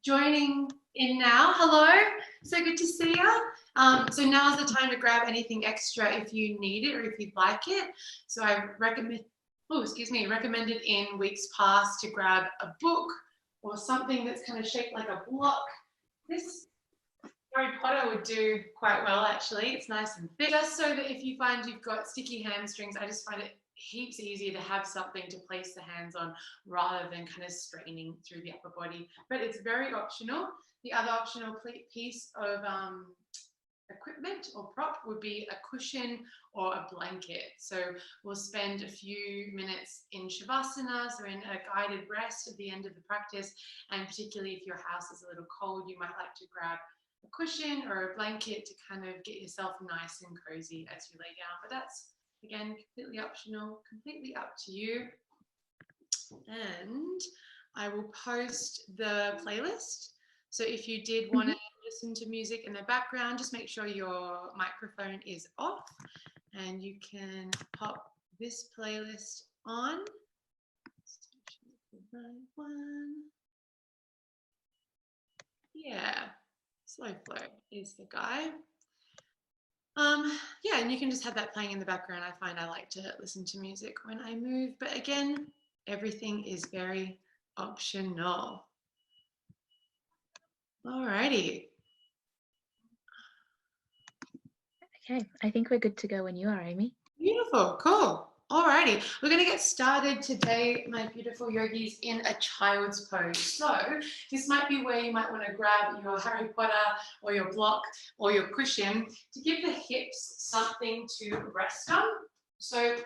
joining in now, hello. So good to see you. So now's the time to grab anything extra if you need it or if you'd like it. So I recommended in weeks past to grab a book or something that's kind of shaped like a block. This Harry Potter would do quite well, actually. It's nice and thick. Just so that if you find you've got sticky hamstrings, I just find it heaps easier to have something to place the hands on rather than kind of straining through the upper body. But it's very optional. The other optional piece of equipment or prop would be a cushion or a blanket. So we'll spend a few minutes in Shavasana, so in a guided rest at the end of the practice. And particularly if your house is a little cold, you might like to grab a cushion or a blanket to kind of get yourself nice and cozy as you lay down. But that's, again, completely optional, completely up to you. And I will post the playlist. So if you did want to listen to music in the background, just make sure your microphone is off and you can pop this playlist on. Yeah, Slow Flow is the guy. Yeah, and you can just have that playing in the background. I find I like to listen to music when I move, but again, everything is very optional. Alrighty. Okay, I think we're good to go when you are, Amy. Beautiful, cool. Alrighty, we're going to get started today, my beautiful yogis, in a child's pose. So this might be where you might want to grab your Harry Potter or your block or your cushion to give the hips something to rest on. So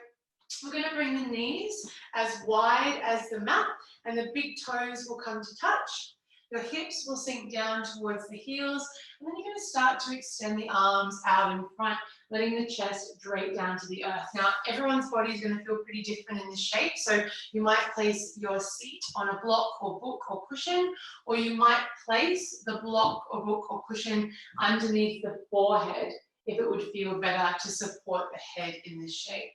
we're going to bring the knees as wide as the mat and the big toes will come to touch. Your hips will sink down towards the heels, and then you're going to start to extend the arms out in front, letting the chest drape down to the earth. Now, everyone's body is going to feel pretty different in this shape, so you might place your seat on a block or book or cushion, or you might place the block or book or cushion underneath the forehead if it would feel better to support the head in this shape.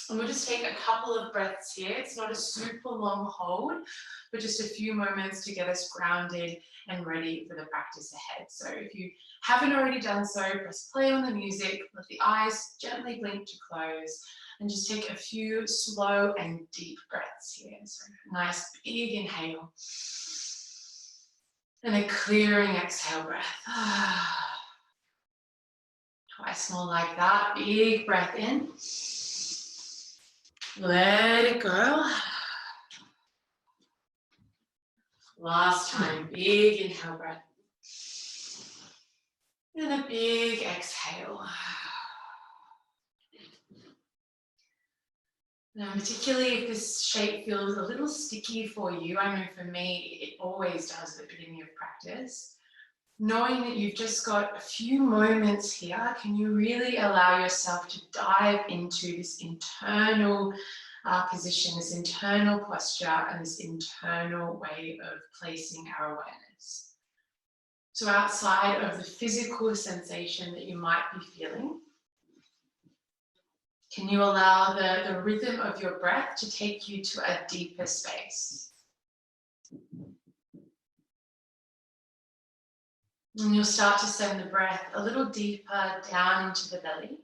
And we'll just take a couple of breaths here. It's not a super long hold, but just a few moments to get us grounded and ready for the practice ahead. So if you haven't already done so, press play on the music, let the eyes gently blink to close, and just take a few slow and deep breaths here. So nice big inhale, and a clearing exhale breath. Twice more like that. Big breath in. Let it go. Last time, big inhale breath. And a big exhale. Now, particularly if this shape feels a little sticky for you, I know for me, it always does at the beginning of practice. Knowing that you've just got a few moments here, can you really allow yourself to dive into this internal position, this internal posture, and this internal way of placing our awareness? So outside of the physical sensation that you might be feeling, can you allow the rhythm of your breath to take you to a deeper space? And you'll start to send the breath a little deeper down into the belly.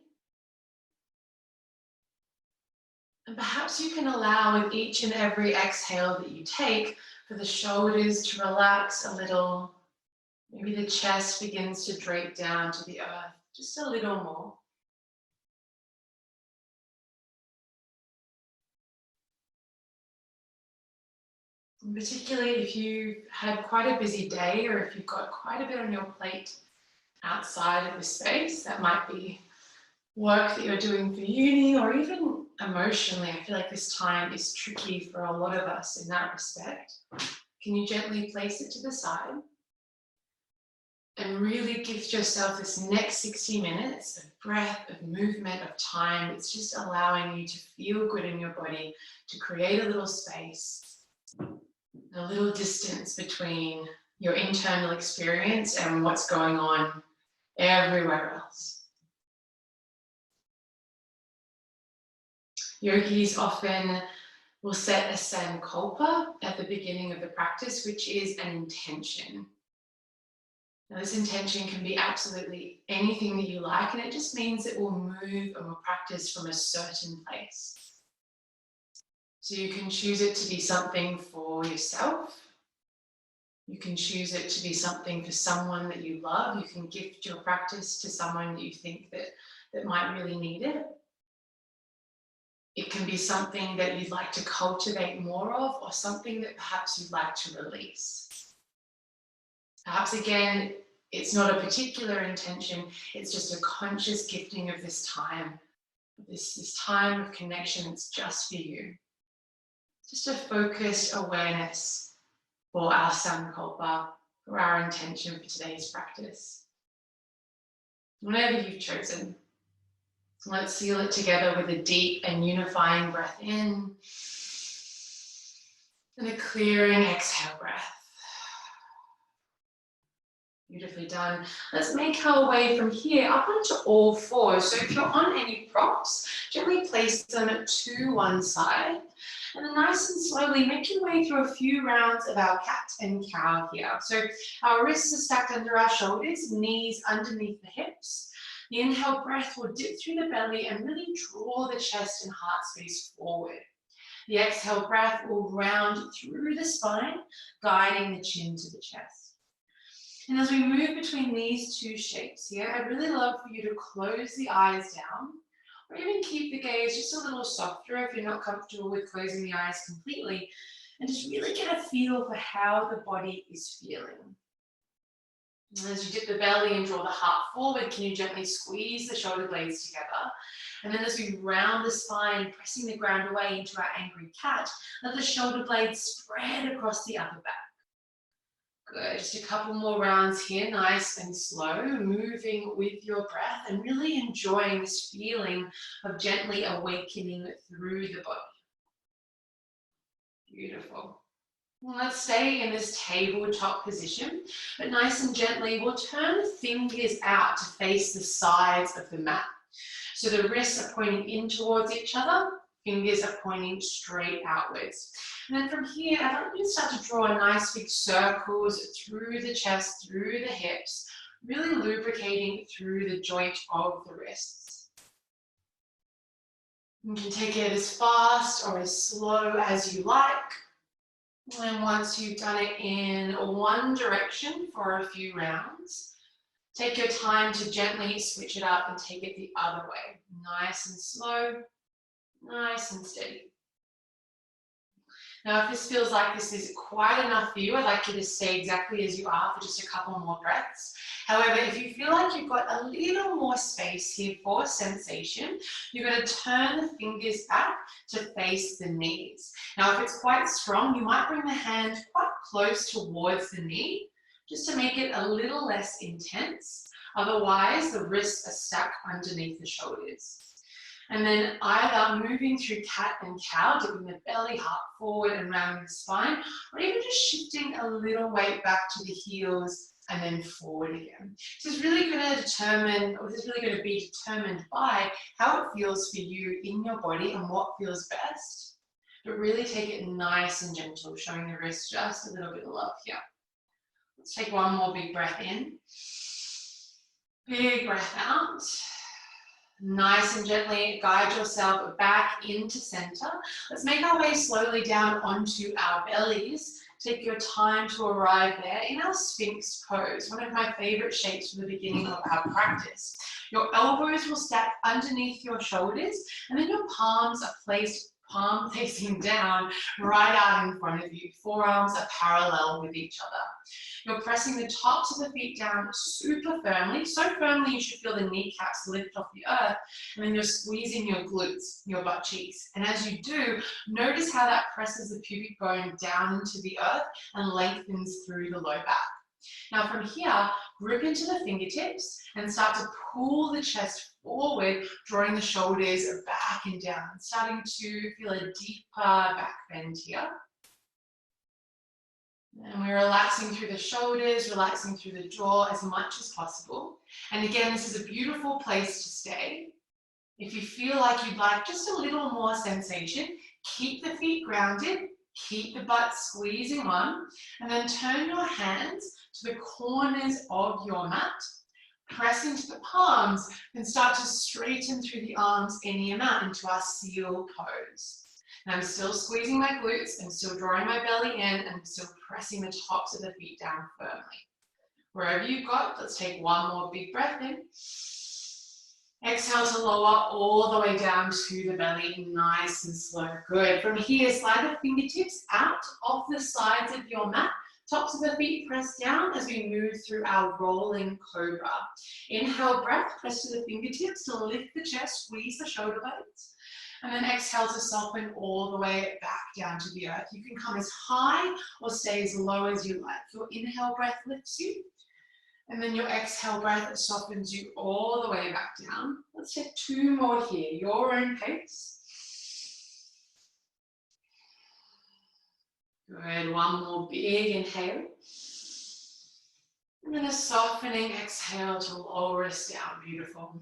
And perhaps you can allow with each and every exhale that you take for the shoulders to relax a little. Maybe the chest begins to drape down to the earth just a little more. And particularly if you've had quite a busy day or if you've got quite a bit on your plate outside of the space, that might be work that you're doing for uni or even emotionally. I feel like this time is tricky for a lot of us in that respect. Can you gently place it to the side and really gift yourself this next 60 minutes of breath, of movement, of time. It's just allowing you to feel good in your body, to create a little space, a little distance between your internal experience and what's going on everywhere else. Yogis often We'll set a sankalpa at the beginning of the practice, which is an intention. Now, this intention can be absolutely anything that you like, and it just means that we'll move and we'll practice from a certain place. So you can choose it to be something for yourself. You can choose it to be something for someone that you love. You can gift your practice to someone that you think that might really need it. It can be something that you'd like to cultivate more of, or something that perhaps you'd like to release. Perhaps again, it's not a particular intention, it's just a conscious gifting of this time, this time of connection. It's just for you. Just a focused awareness for our sankalpa, for our intention for today's practice. Whatever you've chosen. Let's seal it together with a deep and unifying breath in and a clearing exhale breath. Beautifully done. Let's make our way from here up onto all fours. So if you're on any props, gently place them to one side. And then nice and slowly make your way through a few rounds of our cat and cow here. So our wrists are stacked under our shoulders, knees underneath the hips. The inhale breath will dip through the belly and really draw the chest and heart space forward. The exhale breath will round through the spine, guiding the chin to the chest. And as we move between these two shapes here, I'd really love for you to close the eyes down, or even keep the gaze just a little softer if you're not comfortable with closing the eyes completely, and just really get a feel for how the body is feeling. And as you dip the belly and draw the heart forward, can you gently squeeze the shoulder blades together? And then as we round the spine, pressing the ground away into our angry cat, let the shoulder blades spread across the upper back. Good, just a couple more rounds here, nice and slow, moving with your breath and really enjoying this feeling of gently awakening through the body. Beautiful. Well, let's stay in this tabletop position, but nice and gently, we'll turn the fingers out to face the sides of the mat. So the wrists are pointing in towards each other, fingers are pointing straight outwards. And then from here, I'd like you to start to draw nice big circles through the chest, through the hips, really lubricating through the joint of the wrists. You can take it as fast or as slow as you like. And once you've done it in one direction for a few rounds, take your time to gently switch it up and take it the other way. Nice and slow, nice and steady. Now, if this feels like this is quite enough for you, I'd like you to stay exactly as you are for just a couple more breaths. However, if you feel like you've got a little more space here for sensation, you're going to turn the fingers back to face the knees. Now, if it's quite strong, you might bring the hand quite close towards the knee, just to make it a little less intense. Otherwise, the wrists are stuck underneath the shoulders. And then either moving through cat and cow, dipping the belly, heart forward and rounding the spine, or even just shifting a little weight back to the heels and then forward again. This is really going to determine, or this is really going to be determined by how it feels for you in your body and what feels best. But really take it nice and gentle, showing the wrist just a little bit of love here. Let's take one more big breath in. Big breath out. Nice and gently guide yourself back into center. Let's make our way slowly down onto our bellies. Take your time to arrive there in our Sphinx pose, one of my favorite shapes for the beginning of our practice. Your elbows will stack underneath your shoulders, and then your palms are placed palm facing down right out in front of you. Forearms are parallel with each other. You're pressing the tops of the feet down super firmly, so firmly you should feel the kneecaps lift off the earth, and then you're squeezing your glutes, your butt cheeks. And as you do, notice how that presses the pubic bone down into the earth and lengthens through the low back. Now from here, grip into the fingertips and start to pull the chest forward, drawing the shoulders back and down, starting to feel a deeper back bend here. And we're relaxing through the shoulders, relaxing through the jaw as much as possible. And again, this is a beautiful place to stay. If you feel like you'd like just a little more sensation, Keep the feet grounded, keep the butt squeezing on, and then turn your hands to the corners of your mat. Press into the palms and start to straighten through the arms any amount into our seal pose. Now I'm still squeezing my glutes, I'm still drawing my belly in, and I'm still pressing the tops of the feet down firmly. Wherever you've got, let's take one more big breath in. Exhale to lower all the way down to the belly, nice and slow. Good. From here, slide the fingertips out of the sides of your mat. Tops of the feet press down as we move through our rolling cobra. Inhale, breath, press to the fingertips to lift the chest, squeeze the shoulder blades. And then exhale to soften all the way back down to the earth. You can come as high or stay as low as you like. Your inhale breath lifts you. And then your exhale breath softens you all the way back down. Let's take 2 more here, your own pace. Good, one more big inhale. And then a softening exhale to lower us down, beautiful.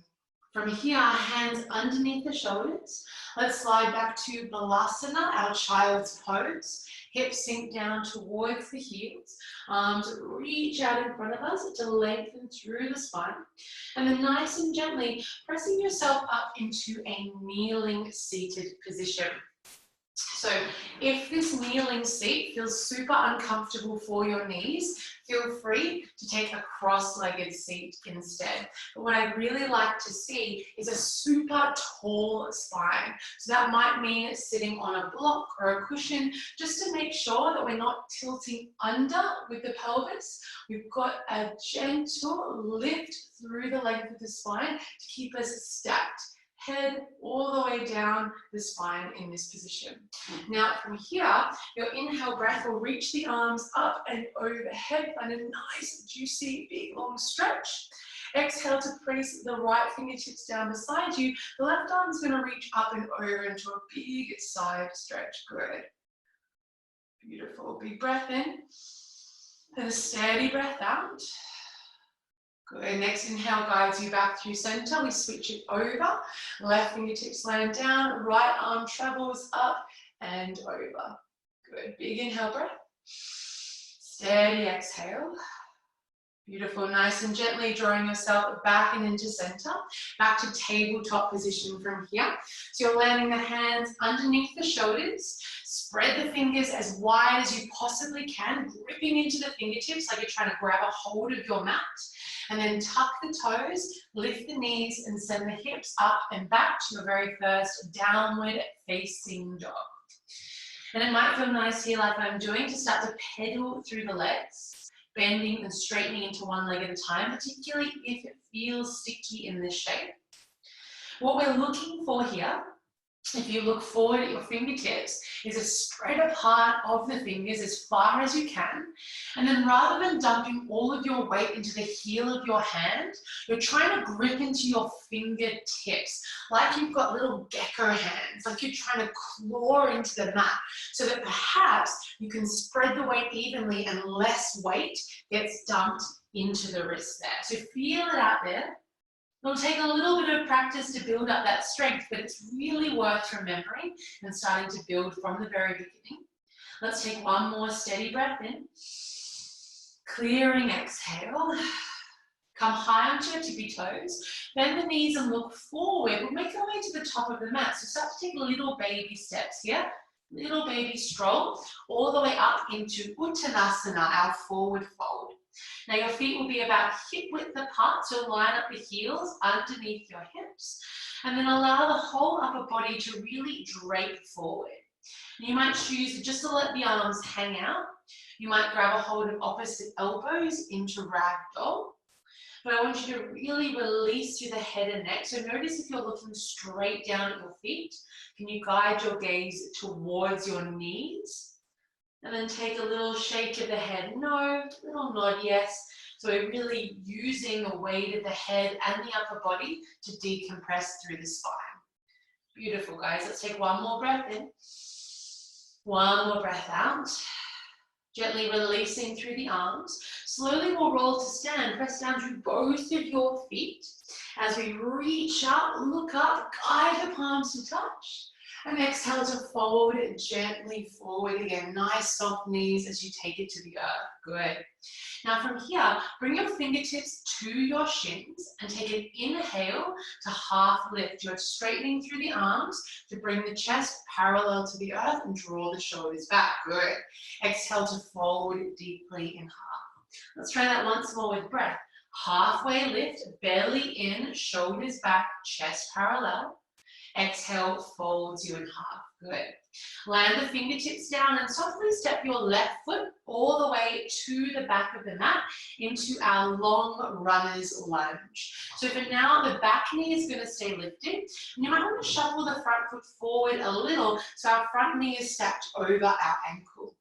From here, our hands underneath the shoulders. Let's slide back to Balasana, our child's pose. Hips sink down towards the heels. Arms reach out in front of us to lengthen through the spine. And then nice and gently pressing yourself up into a kneeling seated position. So if this kneeling seat feels super uncomfortable for your knees, feel free to take a cross-legged seat instead. But what I really like to see is a super tall spine. So that might mean sitting on a block or a cushion, just to make sure that we're not tilting under with the pelvis. We've got a gentle lift through the length of the spine to keep us stacked. Head all the way down the spine in this position. Now from here, your inhale breath will reach the arms up and overhead, find a nice, juicy, big, long stretch. Exhale to press the right fingertips down beside you. The left arm is going to reach up and over into a big side stretch. Good. Beautiful. Big breath in. And a steady breath out. Good. Next inhale guides you back through center. We switch it over. Left fingertips land down. Right arm travels up and over. Good. Big inhale breath. Steady exhale. Beautiful. Nice and gently drawing yourself back and into center. Back to tabletop position from here. So you're landing the hands underneath the shoulders. Spread the fingers as wide as you possibly can, gripping into the fingertips like you're trying to grab a hold of your mat. And then tuck the toes, lift the knees, and send the hips up and back to your very first downward facing dog. And it might feel nice here, like I'm doing, to start to pedal through the legs, bending and straightening into one leg at a time, particularly if it feels sticky in this shape. What we're looking for here, if you look forward at your fingertips, is a spread apart of the fingers as far as you can. And then rather than dumping all of your weight into the heel of your hand, you're trying to grip into your fingertips like you've got little gecko hands, like you're trying to claw into the mat, so that perhaps you can spread the weight evenly and less weight gets dumped into the wrist there. So feel it out there. It'll take a little bit of practice to build up that strength, but it's really worth remembering and starting to build from the very beginning. Let's take one more steady breath in. Clearing exhale. Come high onto your tippy toes. Bend the knees and look forward. We'll make our way to the top of the mat. So start to take little baby steps here. Little baby stroll all the way up into Uttanasana, our forward fold. Now your feet will be about hip width apart, so line up the heels underneath your hips, and then allow the whole upper body to really drape forward. You might choose just to let the arms hang out. You might grab a hold of opposite elbows into ragdoll. But I want you to really release through the head and neck. So notice if you're looking straight down at your feet, can you guide your gaze towards your knees? And then take a little shake of the head, no, little nod, yes. So we're really using the weight of the head and the upper body to decompress through the spine. Beautiful, guys. Let's take one more breath in. One more breath out. Gently releasing through the arms. Slowly we'll roll to stand. Press down through both of your feet. As we reach up, look up, guide the palms to touch. And exhale to fold gently forward again. Nice soft knees as you take it to the earth. Good. Now from here, bring your fingertips to your shins and take an inhale to half lift. You're straightening through the arms to bring the chest parallel to the earth and draw the shoulders back. Good. Exhale to fold deeply in half. Let's try that once more with breath. Halfway lift, belly in, shoulders back, chest parallel. Exhale, folds you in half. Good. Land the fingertips down and softly step your left foot all the way to the back of the mat into our long runner's lunge. So for now, the back knee is going to stay lifted. And you might want to shuffle the front foot forward a little so our front knee is stacked over our ankle.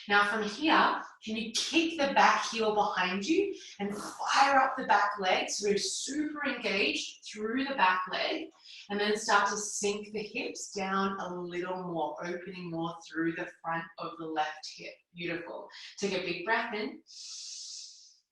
Now from here, can you kick the back heel behind you and fire up the back leg so we're super engaged through the back leg, and then start to sink the hips down a little more, opening more through the front of the left hip. Beautiful. Take a big breath in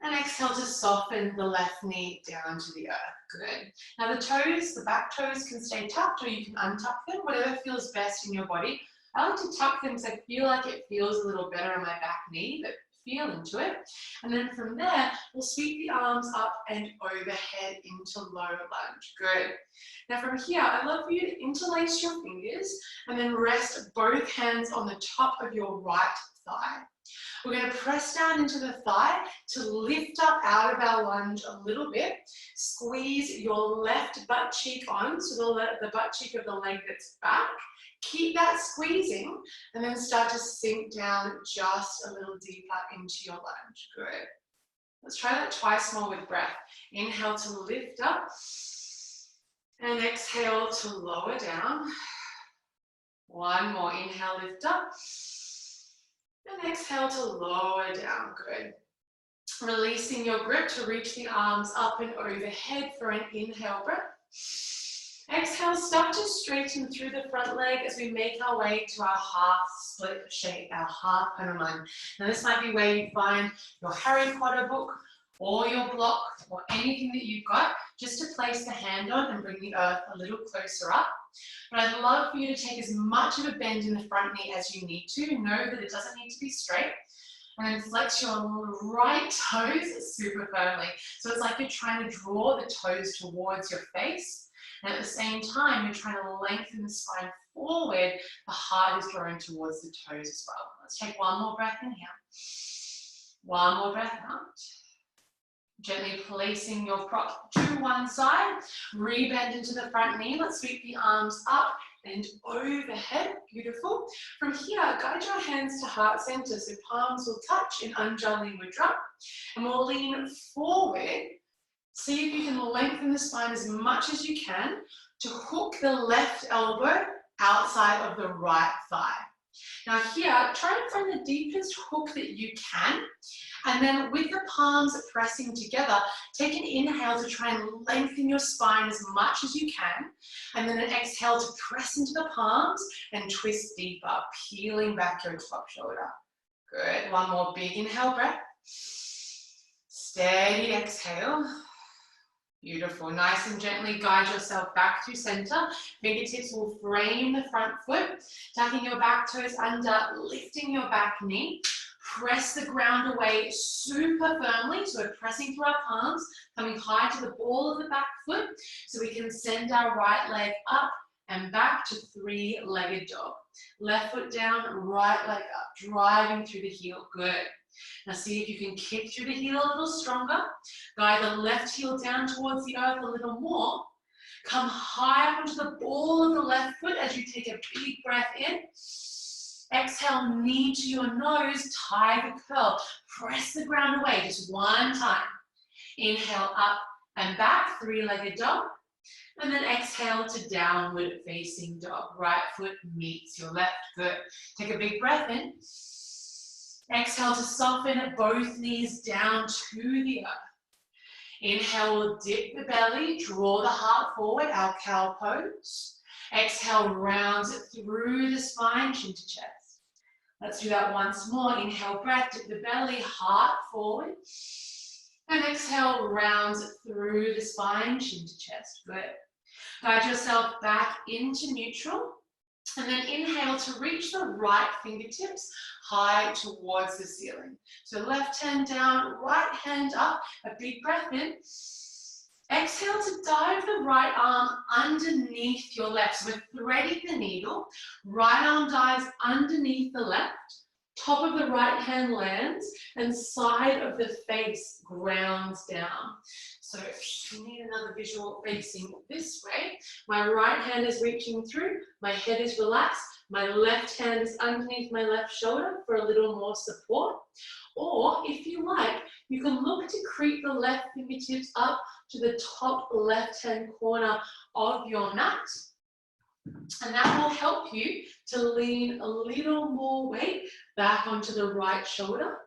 and exhale to soften the left knee down to the earth. Good. Now the toes, the back toes can stay tucked or you can untuck them, whatever feels best in your body. I like to tuck them because I feel like it feels a little better on my back knee, but feel into it. And then from there, we'll sweep the arms up and overhead into low lunge. Good. Now from here, I'd love for you to interlace your fingers and then rest both hands on the top of your right thigh. We're going to press down into the thigh to lift up out of our lunge a little bit. Squeeze your left butt cheek on, so the butt cheek of the leg that's back. Keep that squeezing and then start to sink down just a little deeper into your lunge. Good. Let's try that twice more with breath. Inhale to lift up and exhale to lower down. One more. Inhale, lift up and exhale to lower down. Good. Releasing your grip to reach the arms up and overhead for an inhale breath. Exhale, start to straighten through the front leg as we make our way to our half split shape, our half Hanuman. Now this might be where you find your Harry Potter book or your block or anything that you've got, just to place the hand on and bring the earth a little closer up. But I'd love for you to take as much of a bend in the front knee as you need to. Know that it doesn't need to be straight. And then flex your right toes super firmly. So it's like you're trying to draw the toes towards your face. And at the same time, you're trying to lengthen the spine forward. The heart is drawing towards the toes as well. Let's take one more breath in here. One more breath out. Gently placing your prop to one side. Rebend into the front knee. Let's sweep the arms up and overhead. Beautiful. From here, guide your hands to heart center. So palms will touch in Anjali Mudra. And we'll lean forward. See if you can lengthen the spine as much as you can to hook the left elbow outside of the right thigh. Now here, try and find the deepest hook that you can. And then with the palms pressing together, take an inhale to try and lengthen your spine as much as you can. And then an exhale to press into the palms and twist deeper, peeling back your top shoulder. Good. One more big inhale breath. Steady exhale. Beautiful. Nice and gently guide yourself back to center. Fingertips will frame the front foot, tucking your back toes under, lifting your back knee. Press the ground away super firmly. So we're pressing through our palms, coming high to the ball of the back foot so we can send our right leg up and back to three-legged dog. Left foot down, right leg up, driving through the heel. Good. Now see if you can kick through the heel a little stronger. Guide the left heel down towards the earth a little more. Come high up onto the ball of the left foot as you take a big breath in. Exhale, knee to your nose, tiger curl. Press the ground away just one time. Inhale up and back, three-legged dog. And then exhale to downward facing dog. Right foot meets your left. Good. Take a big breath in. Exhale to soften both knees down to the earth. Inhale, we'll dip the belly, draw the heart forward, our cow pose. Exhale, rounds it through the spine, chin to chest. Let's do that once more. Inhale, breath, dip the belly, heart forward. And exhale, rounds it through the spine, chin to chest. Good. Guide yourself back into neutral. And then inhale to reach the right fingertips high towards the ceiling. So left hand down, right hand up, a big breath in. Exhale to dive the right arm underneath your left. So we're threading the needle. Right arm dives underneath the left. Top of the right hand lands and side of the face grounds down. So if you need another visual facing this way, my right hand is reaching through, my head is relaxed, my left hand is underneath my left shoulder for a little more support. Or if you like, you can look to creep the left fingertips up to the top left hand corner of your mat. And that will help you to lean a little more weight back onto the right shoulder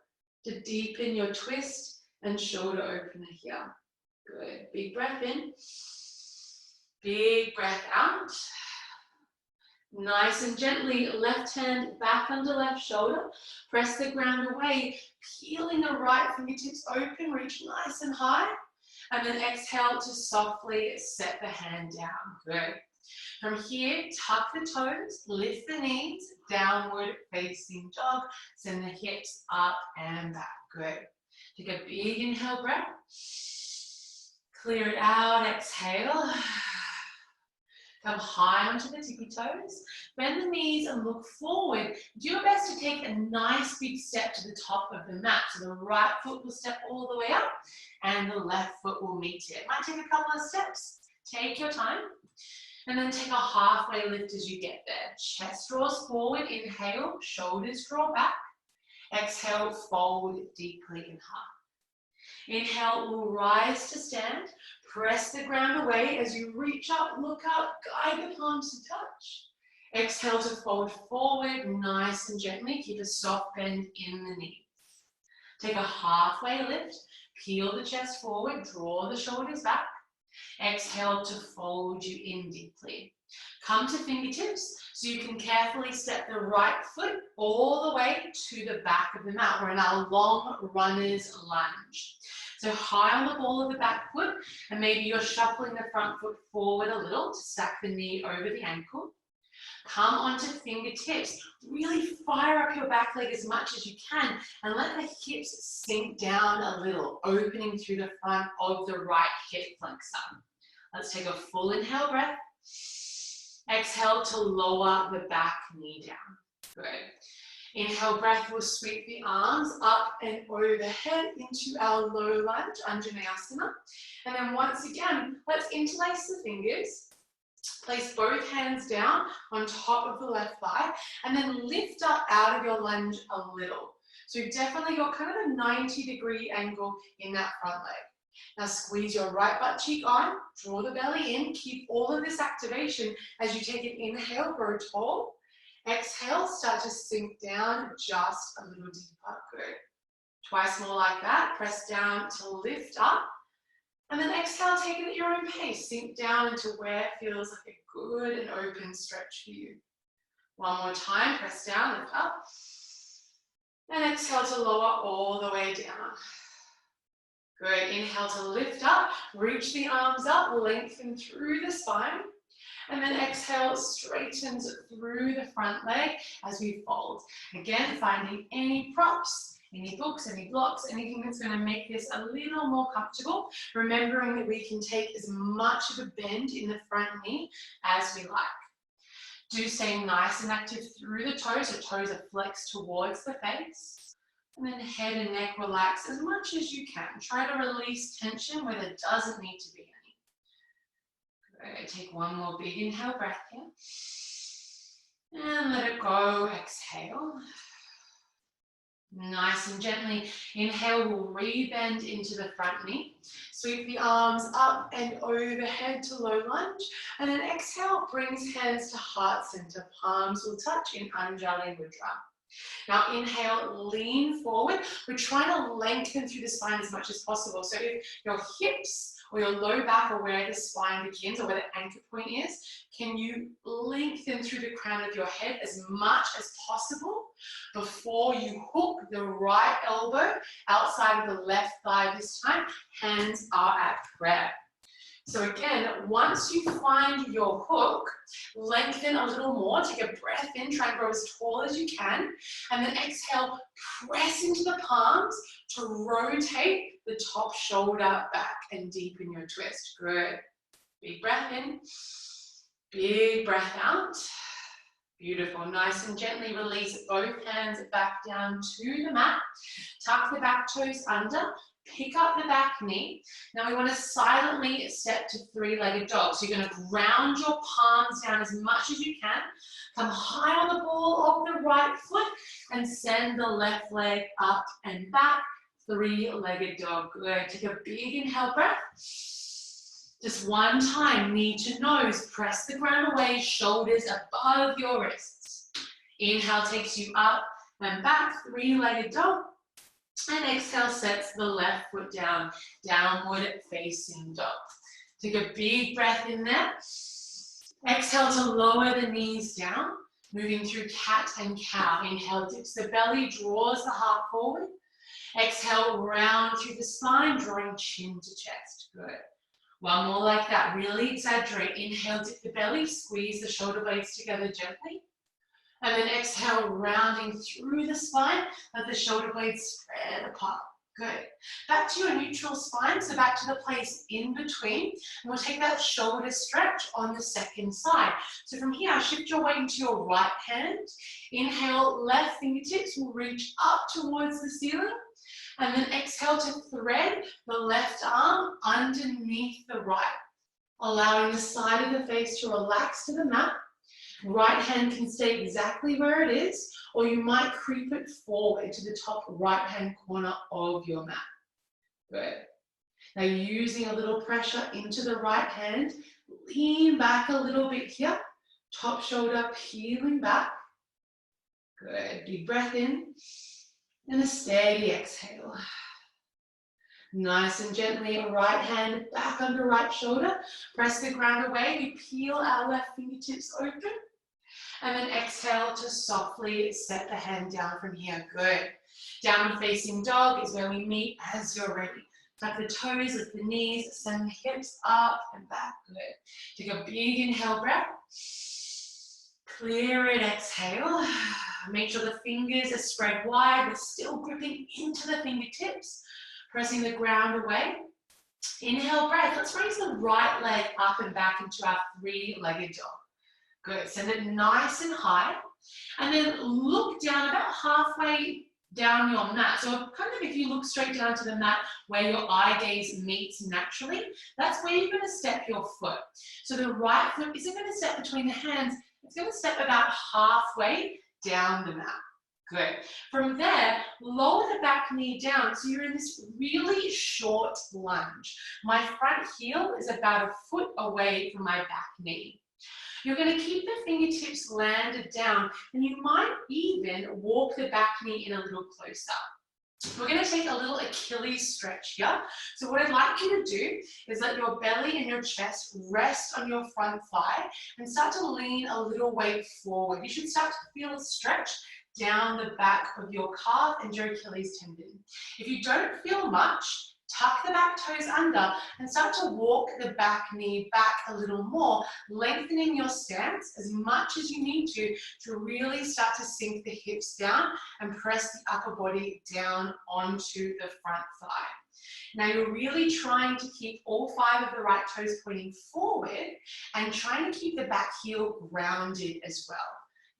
to deepen your twist and shoulder opener here. Good. Big breath in. Big breath out. Nice and gently, left hand back under left shoulder. Press the ground away, peeling the right fingertips open, reach nice and high. And then exhale to softly set the hand down. Good. From here, tuck the toes, lift the knees, downward facing dog. Send the hips up and back. Good. Take a big inhale breath. Clear it out, exhale. Come high onto the tippy toes. Bend the knees and look forward. Do your best to take a nice big step to the top of the mat. So the right foot will step all the way up and the left foot will meet it. It might take a couple of steps. Take your time. And then take a halfway lift as you get there. Chest draws forward, inhale, shoulders draw back. Exhale, fold deeply in half. Inhale, we'll rise to stand. Press the ground away as you reach up, look up, guide the palms to touch. Exhale to fold forward, nice and gently. Keep a soft bend in the knees. Take a halfway lift, peel the chest forward, draw the shoulders back. Exhale to fold you in deeply. Come to fingertips so you can carefully step the right foot all the way to the back of the mat. We're in our long runner's lunge. So high on the ball of the back foot, and maybe you're shuffling the front foot forward a little to stack the knee over the ankle. Come onto fingertips. Really fire up your back leg as much as you can and let the hips sink down a little, opening through the front of the right hip flexor. Let's take a full inhale breath. Exhale to lower the back knee down. Good. Inhale breath, we'll sweep the arms up and overhead into our low lunge, Anjaneyasana. And then once again, let's interlace the fingers. Place both hands down on top of the left thigh and then lift up out of your lunge a little. So you've definitely got kind of a 90-degree angle in that front leg. Now squeeze your right butt cheek on, draw the belly in, keep all of this activation as you take an inhale, grow tall. Exhale, start to sink down just a little deeper. Good. Twice more like that. Press down to lift up. And then exhale, take it at your own pace. Sink down into where it feels like a good and open stretch for you. One more time, press down, lift up. And exhale to lower all the way down. Good, inhale to lift up, reach the arms up, lengthen through the spine. And then exhale, straightens through the front leg as we fold. Again, finding any props, any books, any blocks, anything that's going to make this a little more comfortable. Remembering that we can take as much of a bend in the front knee as we like. Do stay nice and active through the toes, so toes are flexed towards the face. And then head and neck relax as much as you can. Try to release tension where there doesn't need to be any. Good. Take one more big inhale breath here. And let it go, exhale. Nice and gently, inhale, we'll re-bend into the front knee. Sweep the arms up and overhead to low lunge. And then exhale, brings hands to heart center. Palms will touch in Anjali Mudra. Now inhale, lean forward. We're trying to lengthen through the spine as much as possible. So if your hips or your low back are where the spine begins or where the anchor point is, can you lengthen through the crown of your head as much as possible before you hook the right elbow outside of the left thigh this time? Hands are at prayer. So again, once you find your hook, lengthen a little more, take a breath in, try and grow as tall as you can, and then exhale, press into the palms to rotate the top shoulder back and deepen your twist. Good. Big breath in, big breath out. Beautiful. Nice and gently release both hands back down to the mat. Tuck the back toes under. Pick up the back knee. Now we want to silently step to three-legged dog. So you're going to ground your palms down as much as you can. Come high on the ball of the right foot and send the left leg up and back. Three-legged dog. Good. Take a big inhale breath. Just one time, knee to nose. Press the ground away, shoulders above your wrists. Inhale takes you up and back, three-legged dog. And exhale sets the left foot down, downward facing dog. Take a big breath in there. Exhale to lower the knees down, moving through cat and cow. Inhale, dips the belly, draws the heart forward. Exhale, round through the spine, drawing chin to chest. Good. One more like that, really exaggerate. Inhale, dip the belly, squeeze the shoulder blades together gently. And then exhale, rounding through the spine, let the shoulder blades spread apart. Good. Back to your neutral spine, so back to the place in between. And we'll take that shoulder stretch on the second side. So from here, shift your weight into your right hand. Inhale, left fingertips will reach up towards the ceiling. And then exhale to thread the left arm underneath the right, allowing the side of the face to relax to the mat. Right hand can stay exactly where it is, or you might creep it forward to the top right hand corner of your mat. Good. Now using a little pressure into the right hand, lean back a little bit here, top shoulder peeling back. Good. Big breath in. And a steady exhale. Nice and gently, right hand back under right shoulder. Press the ground away. We peel our left fingertips open. And then exhale to softly set the hand down from here. Good. Downward facing dog is where we meet as you're ready. Tuck the toes, lift the knees, send the hips up and back. Good. Take a big inhale breath. Clear it, exhale. Make sure the fingers are spread wide. We're still gripping into the fingertips, pressing the ground away. Inhale, breath. Let's raise the right leg up and back into our three-legged dog. Good. Send it nice and high. And then look down about halfway down your mat. So kind of if you look straight down to the mat where your eye gaze meets naturally, that's where you're going to step your foot. So the right foot isn't going to step between the hands. It's going to step about halfway down the mat. Good. From there, lower the back knee down so you're in this really short lunge. My front heel is about a foot away from my back knee. You're going to keep the fingertips landed down, and you might even walk the back knee in a little closer. We're going to take a little Achilles stretch here. So what I'd like you to do is let your belly and your chest rest on your front thigh and start to lean a little weight forward. You should start to feel a stretch down the back of your calf and your Achilles tendon. If you don't feel much, tuck the back toes under and start to walk the back knee back a little more, lengthening your stance as much as you need to really start to sink the hips down and press the upper body down onto the front thigh. Now you're really trying to keep all 5 of the right toes pointing forward and trying to keep the back heel grounded as well.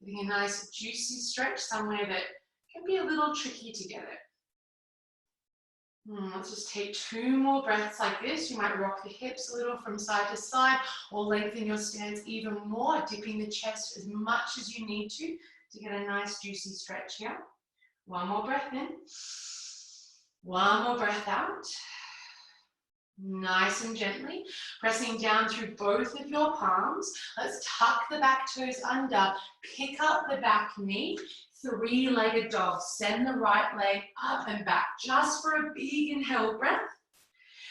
Getting a nice juicy stretch somewhere that can be a little tricky to get it. Let's just take 2 more breaths like this. You might rock the hips a little from side to side or lengthen your stance even more, dipping the chest as much as you need to get a nice juicy stretch here. 1 more breath in. 1 more breath out. Nice and gently, pressing down through both of your palms. Let's tuck the back toes under, pick up the back knee, three-legged dog. Send the right leg up and back just for a big inhale breath.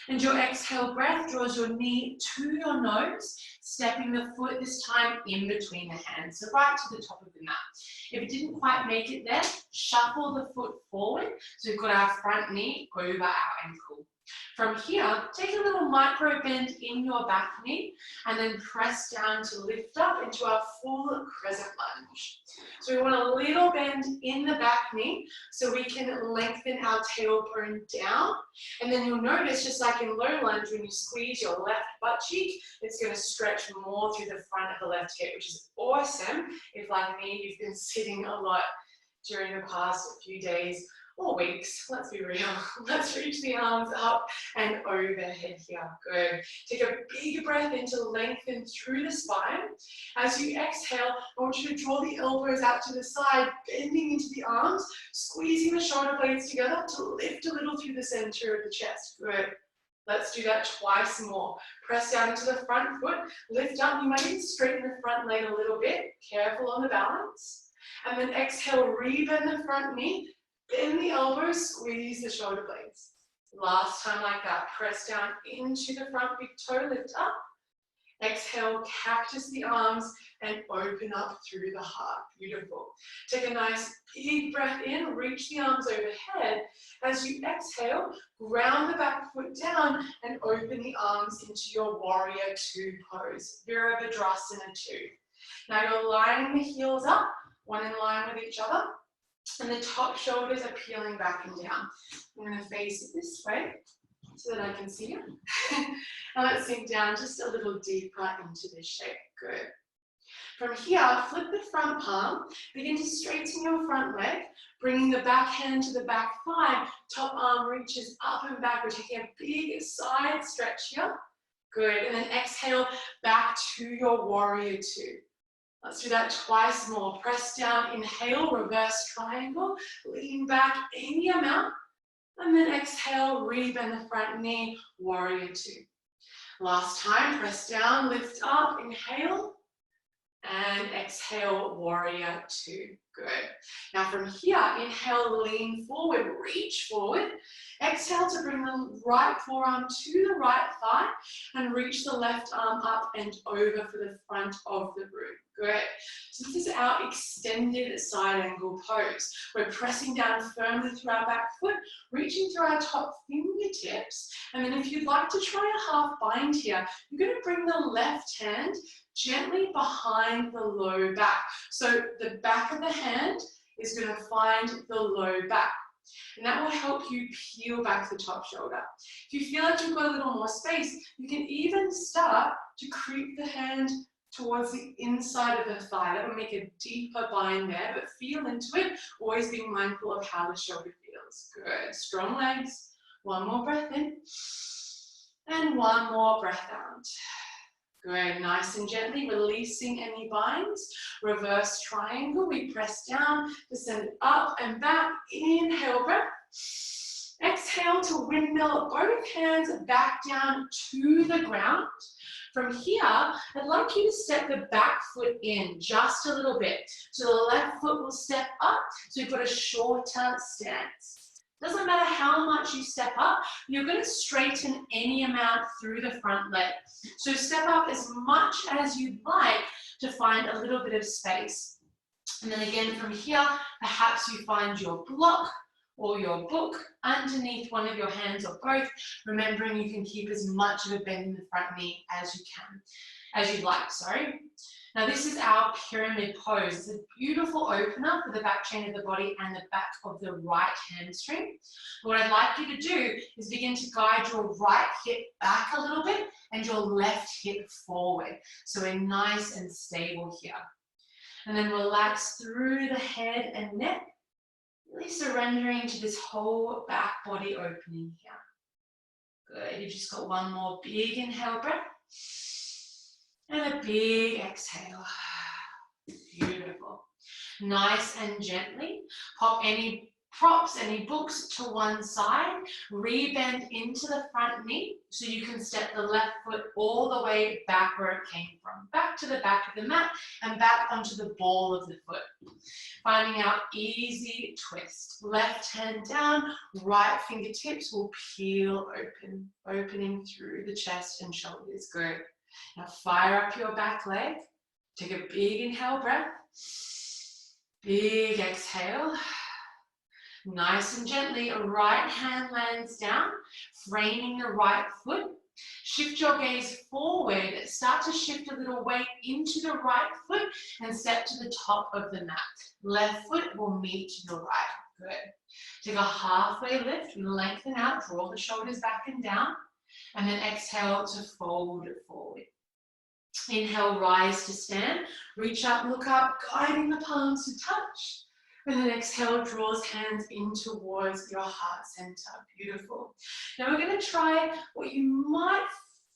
And your exhale breath draws your knee to your nose, stepping the foot this time in between the hands, so right to the top of the mat. If it didn't quite make it there, shuffle the foot forward. So we've got our front knee over our ankle. From here, take a little micro bend in your back knee and then press down to lift up into our full crescent lunge. So we want a little bend in the back knee so we can lengthen our tailbone down. And then you'll notice, just like in low lunge, when you squeeze your left butt cheek, it's going to stretch more through the front of the left hip, which is awesome if, like me, you've been sitting a lot during the past few days or weeks. Let's be real. Let's reach the arms up and overhead here. Good. Take a big breath in to lengthen through the spine. As you exhale, I want you to draw the elbows out to the side, bending into the arms, squeezing the shoulder blades together to lift a little through the center of the chest. Good. Let's do that twice more. Press down into the front foot, lift up. You might even straighten the front leg a little bit. Careful on the balance. And then exhale, rebend the front knee, bend the elbows, squeeze the shoulder blades. Last time like that. Press down into the front big toe, lift up. Exhale, cactus the arms and open up through the heart. Beautiful. Take a nice big breath in, reach the arms overhead. As you exhale, ground the back foot down and open the arms into your warrior two pose. Virabhadrasana 2. Now you're lining the heels up, one in line with each other. And the top shoulders are peeling back and down. I'm going to face it this way so that I can see you. And let's sink down just a little deeper into this shape. Good. From here, flip the front palm. Begin to straighten your front leg, bringing the back hand to the back thigh. Top arm reaches up and back. We're taking a big side stretch here. Good. And then exhale back to your warrior two. Let's do that twice more. Press down, inhale, reverse triangle, lean back any amount, and then exhale, rebend the front knee, warrior two. Last time, press down, lift up, inhale, and exhale, warrior two. Good. Now from here, inhale, lean forward, reach forward. Exhale to bring the right forearm to the right thigh and reach the left arm up and over for the front of the room. Good. So this is our extended side angle pose. We're pressing down firmly through our back foot, reaching through our top fingertips. And then if you'd like to try a half bind here, you're going to bring the left hand gently behind the low back. So the back of the hand is going to find the low back. And that will help you peel back the top shoulder. If you feel like you've got a little more space, you can even start to creep the hand towards the inside of the thigh. That will make a deeper bind there, but feel into it, always being mindful of how the shoulder feels. Good. Strong legs. One more breath in. And one more breath out. Good. Nice and gently releasing any binds. Reverse triangle. We press down, descend up and back. Inhale, breath. Exhale to windmill both hands back down to the ground. From here, I'd like you to step the back foot in just a little bit. So the left foot will step up, so you've got a shorter stance. Doesn't matter how much you step up, you're going to straighten any amount through the front leg. So step up as much as you'd like to find a little bit of space. And then again from here, perhaps you find your block or your book underneath one of your hands or both, remembering you can keep as much of a bend in the front knee as you can, as you'd like, sorry. Now this is our pyramid pose. It's a beautiful opener for the back chain of the body and the back of the right hamstring. What I'd like you to do is begin to guide your right hip back a little bit and your left hip forward. So we're nice and stable here. And then relax through the head and neck, really surrendering to this whole back body opening here. Good, you've just got one more big inhale breath. And a big exhale. Beautiful. Nice and gently. Pop any props, any books to one side. Rebend into the front knee so you can step the left foot all the way back where it came from. Back to the back of the mat and back onto the ball of the foot. Finding our easy twist. Left hand down, right fingertips will peel open, opening through the chest and shoulders. Good. Now fire up your back leg. Take a big inhale breath. Big exhale. Nice and gently, right hand lands down, framing the right foot. Shift your gaze forward, start to shift a little weight into the right foot and step to the top of the mat. Left foot will meet your right. Good. Take a halfway lift, lengthen out, draw the shoulders back and down, and then exhale to fold forward. Inhale, rise to stand, reach up, look up, guiding the palms to touch. And then exhale, draws hands in towards your heart center. Beautiful. Now we're going to try what you might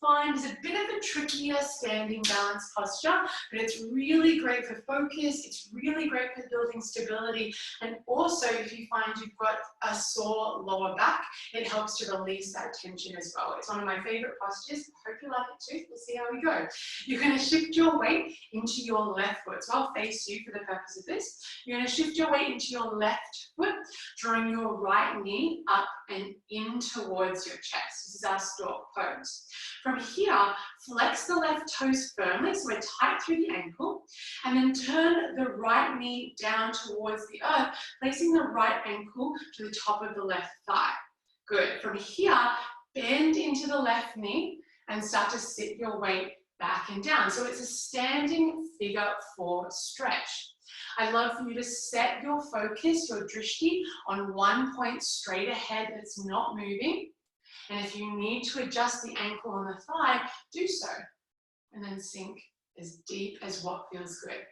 find is a bit of a trickier standing balance posture, but it's really great for focus. It's really great for building stability. And also, if you find you've got a sore lower back, it helps to release that tension as well. It's one of my favorite postures. I hope you like it too. We'll see how we go. You're going to shift your weight into your left foot. So I'll face you for the purpose of this. You're going to shift your weight into your left foot, drawing your right knee up and in towards your chest. This is our stork pose. From here, flex the left toes firmly, so we're tight through the ankle, and then turn the right knee down towards the earth, placing the right ankle to the top of the left thigh. Good. From here, bend into the left knee and start to sit your weight back and down. So it's a standing figure four stretch. I'd love for you to set your focus, your drishti, on one point straight ahead that's not moving. And if you need to adjust the ankle and the thigh, do so. And then sink as deep as what feels good.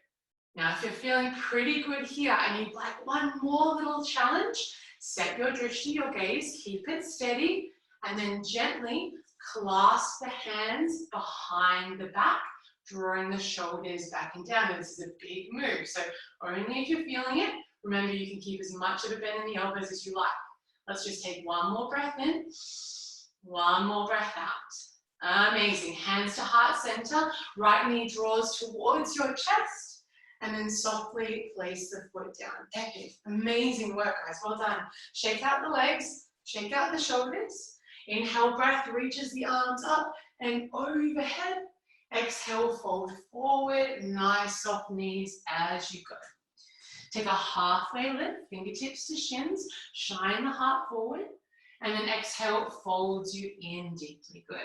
Now, if you're feeling pretty good here and you'd like one more little challenge, set your drishti, your gaze, keep it steady, and then gently clasp the hands behind the back, drawing the shoulders back and down. And this is a big move, so only if you're feeling it. Remember, you can keep as much of a bend in the elbows as you like. Let's just take one more breath in, one more breath out. Amazing. Hands to heart center, right knee draws towards your chest, and then softly place the foot down. Epic. Amazing work, guys. Well done. Shake out the legs, shake out the shoulders. Inhale, breath reaches the arms up and overhead. Exhale, fold forward, nice soft knees as you go. Take a halfway lift, fingertips to shins, shine the heart forward, and then exhale, folds you in deeply. Good.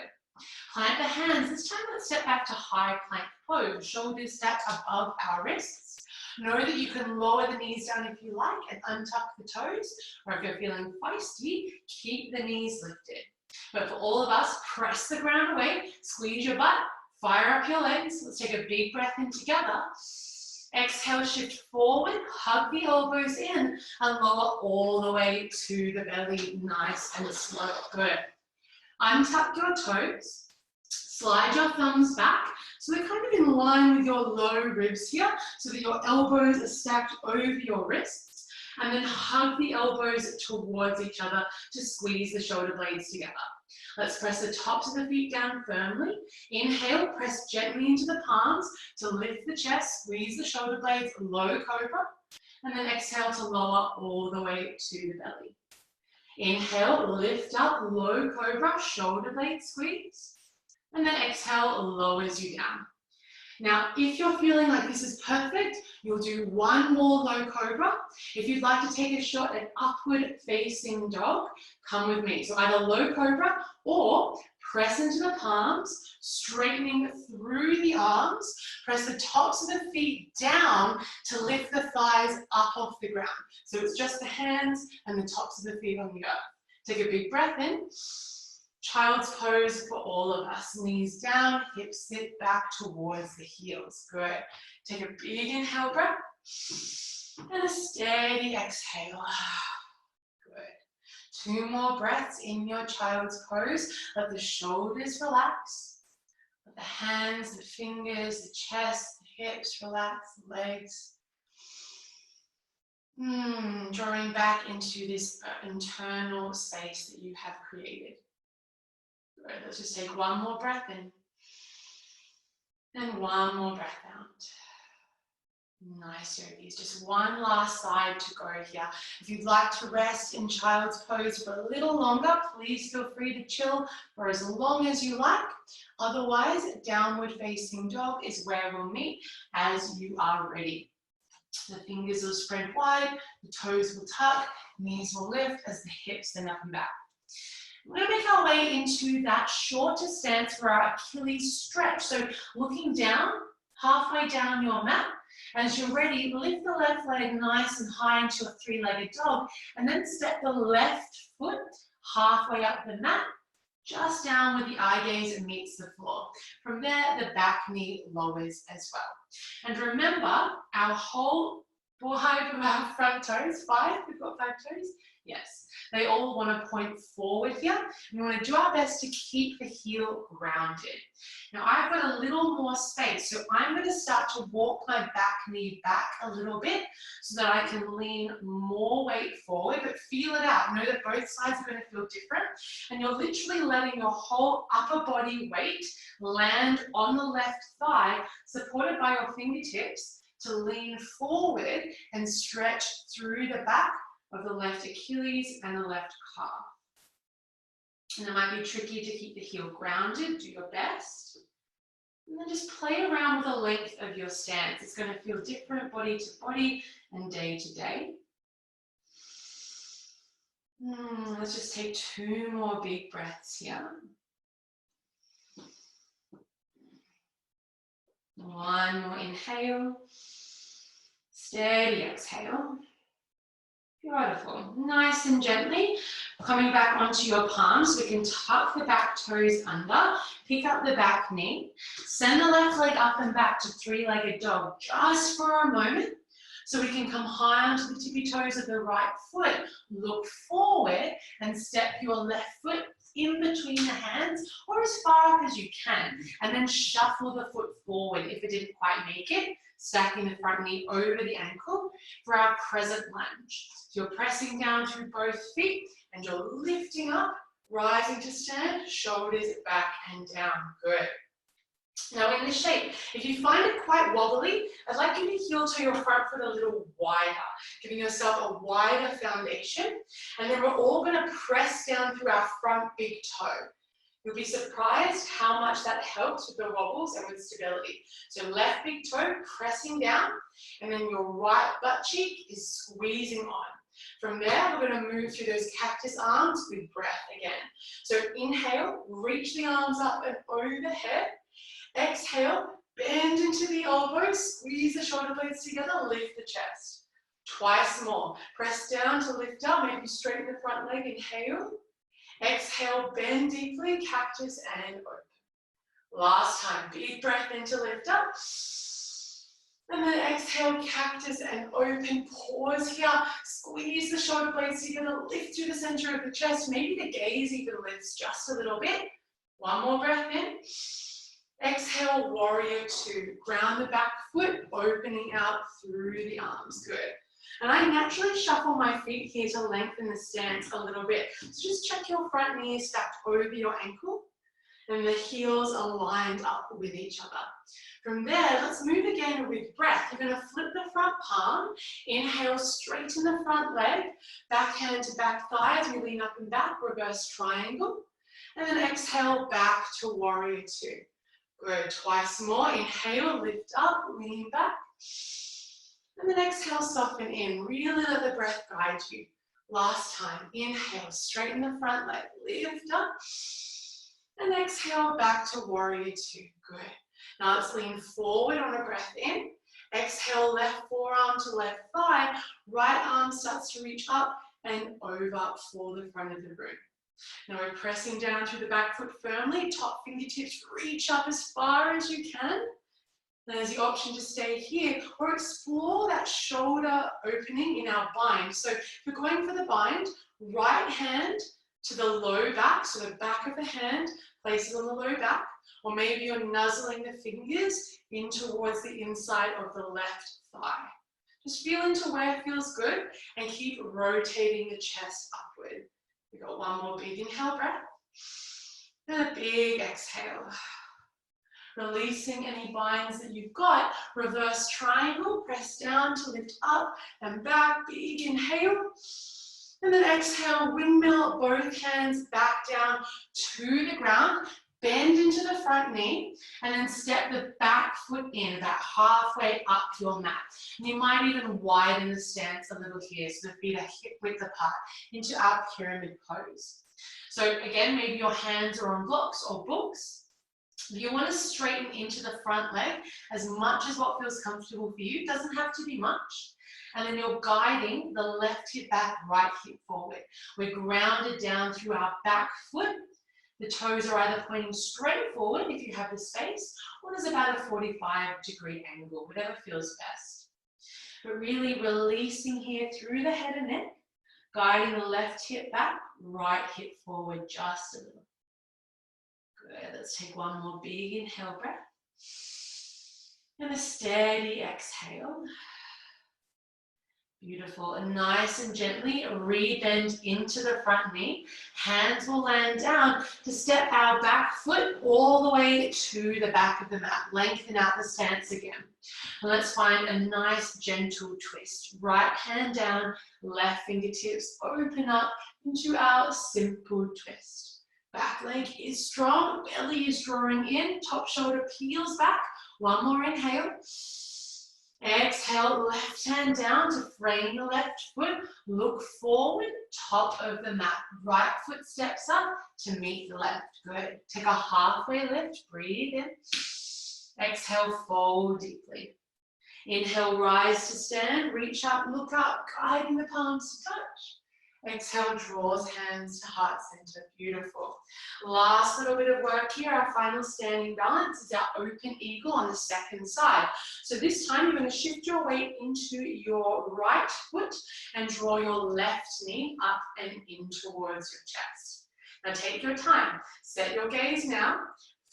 Plant the hands. This time let's step back to high plank pose. Shoulders stacked above our wrists. Know that you can lower the knees down if you like and untuck the toes, or if you're feeling feisty, keep the knees lifted. But for all of us, press the ground away, squeeze your butt, fire up your legs. Let's take a big breath in together. Exhale, shift forward, hug the elbows in, and lower all the way to the belly, nice and slow. Good. Untuck your toes, slide your thumbs back, so they're kind of in line with your low ribs here, so that your elbows are stacked over your wrists, and then hug the elbows towards each other to squeeze the shoulder blades together. Let's press the tops of the feet down firmly. Inhale, press gently into the palms to lift the chest, squeeze the shoulder blades, low cobra, and then exhale to lower all the way to the belly. Inhale, lift up, low cobra, shoulder blade squeeze, and then exhale, lowers you down. Now, if you're feeling like this is perfect, you'll do one more low cobra. If you'd like to take a shot at upward facing dog, come with me. So either low cobra or press into the palms, straightening through the arms, press the tops of the feet down to lift the thighs up off the ground. So it's just the hands and the tops of the feet on the earth. Take a big breath in. Child's pose for all of us. Knees down, hips sit back towards the heels. Good. Take a big inhale breath and a steady exhale. Good. 2 more breaths in your child's pose. Let the shoulders relax. Let the hands, the fingers, the chest, the hips relax, the legs. Drawing back into this internal space that you have created. Good. Let's just take one more breath in and one more breath out. Nice, yogis. Just one last side to go here. If you'd like to rest in child's pose for a little longer, please feel free to chill for as long as you like. Otherwise, downward facing dog is where we'll meet as you are ready. The fingers will spread wide, the toes will tuck, knees will lift as the hips then up and back. We're going to make our way into that shorter stance for our Achilles stretch. So looking down, halfway down your mat. As you're ready, lift the left leg nice and high into a three-legged dog, and then step the left foot halfway up the mat, just down where the eye gaze meets the floor. From there, the back knee lowers as well. And remember, our whole wide of our front toes, we've got 5 toes? Yes. They all want to point forward here. We want to do our best to keep the heel grounded. Now I've got a little more space, so I'm going to start to walk my back knee back a little bit so that I can lean more weight forward, but feel it out. Know that both sides are going to feel different, and you're literally letting your whole upper body weight land on the left thigh, supported by your fingertips, to lean forward and stretch through the back of the left Achilles and the left calf. And it might be tricky to keep the heel grounded, do your best. And then just play around with the length of your stance. It's going to feel different body to body and day to day. Let's just take 2 more big breaths here. 1 more inhale. Steady exhale. Beautiful. Nice and gently coming back onto your palms. We can tuck the back toes under, pick up the back knee, send the left leg up and back to three-legged dog just for a moment, so we can come high onto the tippy toes of the right foot, look forward and step your left foot in between the hands or as far up as you can, and then shuffle the foot forward if it didn't quite make it, stacking the front knee over the ankle for our crescent lunge. So you're pressing down through both feet and you're lifting up, rising to stand, shoulders back and down. Good. Now in this shape, if you find it quite wobbly, I'd like you to heel toe your front foot a little wider, giving yourself a wider foundation. And then we're all going to press down through our front big toe. You'll be surprised how much that helps with the wobbles and with stability. So left big toe pressing down, and then your right butt cheek is squeezing on. From there, we're going to move through those cactus arms with breath again. So inhale, reach the arms up and overhead. Exhale, bend into the elbows, squeeze the shoulder blades together, lift the chest. Twice more. Press down to lift up, maybe straighten the front leg, inhale. Exhale, bend deeply, cactus and open. Last time, big breath in to lift up. And then exhale, cactus and open. Pause here, squeeze the shoulder blades together, lift through the center of the chest. Maybe the gaze even lifts just a little bit. 1 more breath in. Exhale, warrior 2. Ground the back foot, opening out through the arms. Good. And I naturally shuffle my feet here to lengthen the stance a little bit. So just check your front knee stacked over your ankle and the heels are lined up with each other. From there, let's move again with breath. You're going to flip the front palm, inhale, straighten the front leg, back hand to back thigh as we lean up and back, reverse triangle. And then exhale, back to warrior 2. Good, twice more. Inhale, lift up, lean back. And then exhale, soften in. Really let the breath guide you. Last time, inhale, straighten the front leg, lift up. And exhale, back to warrior 2. Good. Now let's lean forward on a breath in. Exhale, left forearm to left thigh. Right arm starts to reach up and over for the front of the room. Now we're pressing down through the back foot firmly. Top fingertips reach up as far as you can. There's the option to stay here or explore that shoulder opening in our bind. So if you're going for the bind, right hand to the low back, so the back of the hand places on the low back, or maybe you're nuzzling the fingers in towards the inside of the left thigh. Just feel into where it feels good and keep rotating the chest upward. We've got 1 more big inhale breath and a big exhale. Releasing any binds that you've got. Reverse triangle, press down to lift up and back. Big inhale. And then exhale, windmill, both hands back down to the ground. Bend into the front knee and then step the back foot in about halfway up your mat. And you might even widen the stance a little here so the feet are hip width apart into our pyramid pose. So again, maybe your hands are on blocks or books. You want to straighten into the front leg as much as what feels comfortable for you. It doesn't have to be much. And then you're guiding the left hip back, right hip forward. We're grounded down through our back foot. The toes are either pointing straight forward if you have the space, or there's about a 45-degree angle, whatever feels best. But really releasing here through the head and neck, guiding the left hip back, right hip forward just a little. Good, let's take one more big inhale breath. And a steady exhale. Beautiful, and nice and gently re-bend into the front knee. Hands will land down to step our back foot all the way to the back of the mat. Lengthen out the stance again. And let's find a nice gentle twist. Right hand down, left fingertips open up into our simple twist. Back leg is strong, belly is drawing in, top shoulder peels back. One more inhale. Exhale, left hand down to frame the left foot. Look forward, top of the mat. Right foot steps up to meet the left. Good. Take a halfway lift. Breathe in. Exhale, fold deeply. Inhale, rise to stand. Reach up, look up, guiding the palms to touch. Exhale, draws hands to heart center. Beautiful. Last little bit of work here. Our final standing balance is our open eagle on the second side. So this time you're going to shift your weight into your right foot and draw your left knee up and in towards your chest. Now take your time. Set your gaze now.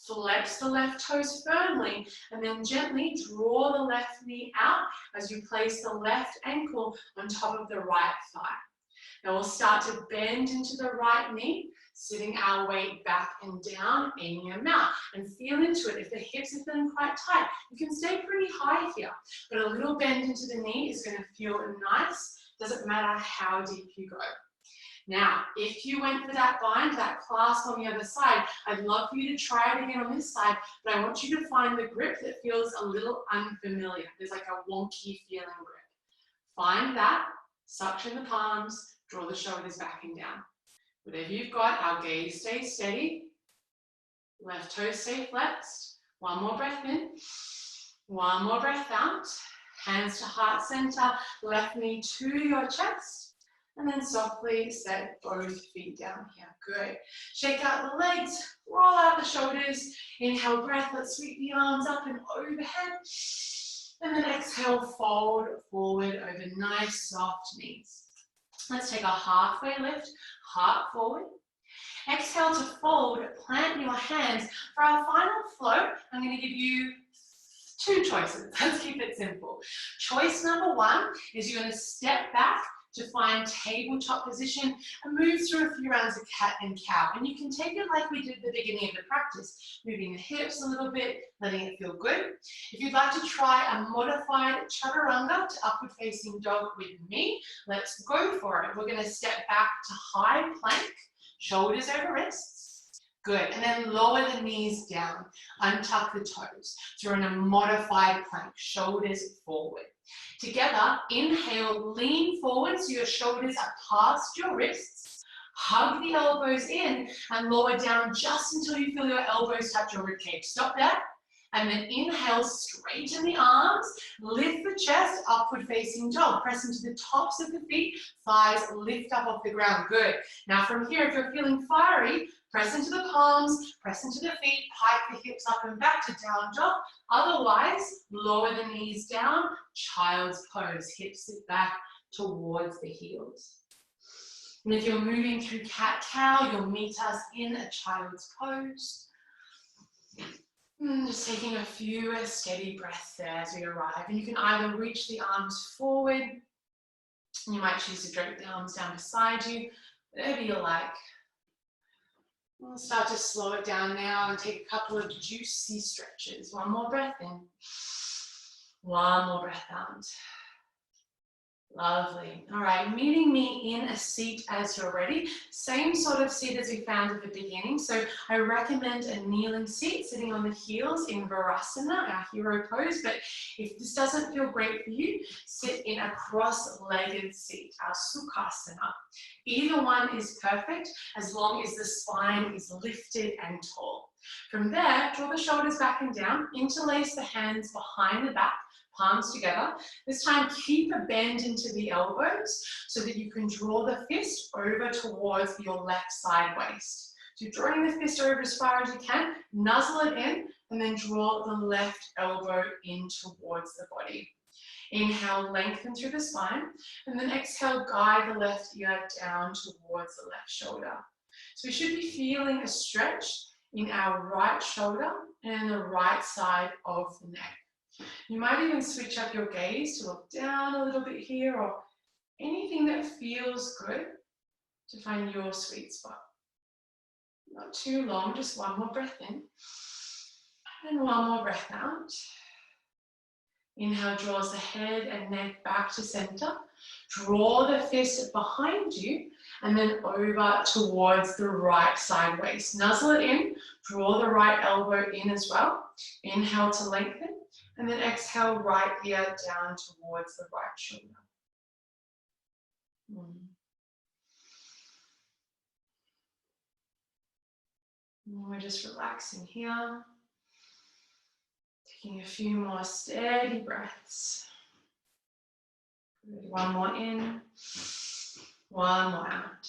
Flex the left toes firmly and then gently draw the left knee out as you place the left ankle on top of the right thigh. Now we'll start to bend into the right knee, sitting our weight back and down in your mouth. And feel into it. If the hips are feeling quite tight, you can stay pretty high here. But a little bend into the knee is going to feel nice. Doesn't matter how deep you go. Now, if you went for that bind, that clasp on the other side, I'd love for you to try it again on this side, but I want you to find the grip that feels a little unfamiliar. There's like a wonky feeling grip. Find that, suction the palms, draw the shoulders back and down. Whatever you've got, our gaze stays steady. Left toes stay flexed. One more breath in. One more breath out. Hands to heart center, left knee to your chest. And then softly set both feet down here. Good. Shake out the legs, roll out the shoulders. Inhale, breath. Let's sweep the arms up and overhead. And then exhale, fold forward over nice soft knees. Let's take a halfway lift, heart forward. Exhale to fold, plant your hands. For our final flow, I'm going to give you two choices. Let's keep it simple. Choice number one is you're going to step back to find tabletop position and move through a few rounds of cat and cow. And you can take it like we did at the beginning of the practice, moving the hips a little bit, letting it feel good. If you'd like to try a modified chaturanga to upward facing dog with me, let's go for it. We're going to step back to high plank, shoulders over wrists. Good, and then lower the knees down, untuck the toes. So we're in a modified plank, shoulders forward. Together, inhale, lean forward so your shoulders are past your wrists. Hug the elbows in and lower down just until you feel your elbows touch your ribcage. Stop there. And then inhale, straighten the arms, lift the chest, upward facing dog. Press into the tops of the feet, thighs lift up off the ground. Good. Now from here, if you're feeling fiery, press into the palms, press into the feet, pike the hips up and back to down dog. Otherwise, lower the knees down, child's pose, hips sit back towards the heels. And if you're moving through cat-cow, you'll meet us in a child's pose. Just taking a few steady breaths there as we arrive. And you can either reach the arms forward, and you might choose to drape the arms down beside you, whatever you like. We'll start to slow it down now and take a couple of juicy stretches. One more breath in. One more breath out. Lovely. All right, meeting me in a seat as you're ready. Same sort of seat as we found at the beginning. So I recommend a kneeling seat, sitting on the heels in Virasana, our hero pose. But if this doesn't feel great for you, sit in a cross-legged seat, our Sukhasana. Either one is perfect as long as the spine is lifted and tall. From there, draw the shoulders back and down, interlace the hands behind the back, palms together. This time, keep a bend into the elbows so that you can draw the fist over towards your left side waist. So you're drawing the fist over as far as you can, nuzzle it in, and then draw the left elbow in towards the body. Inhale, lengthen through the spine, and then exhale, guide the left ear down towards the left shoulder. So we should be feeling a stretch in our right shoulder and the right side of the neck. You might even switch up your gaze to look down a little bit here, or anything that feels good to find your sweet spot. Not too long, just one more breath in and one more breath out. Inhale draws the head and neck back to center. Draw the fist behind you and then over towards the right side waist. Nuzzle it in, draw the right elbow in as well. Inhale to lengthen. And then exhale, right ear down towards the right shoulder. And we're just relaxing here. Taking a few more steady breaths. One more in, one more out.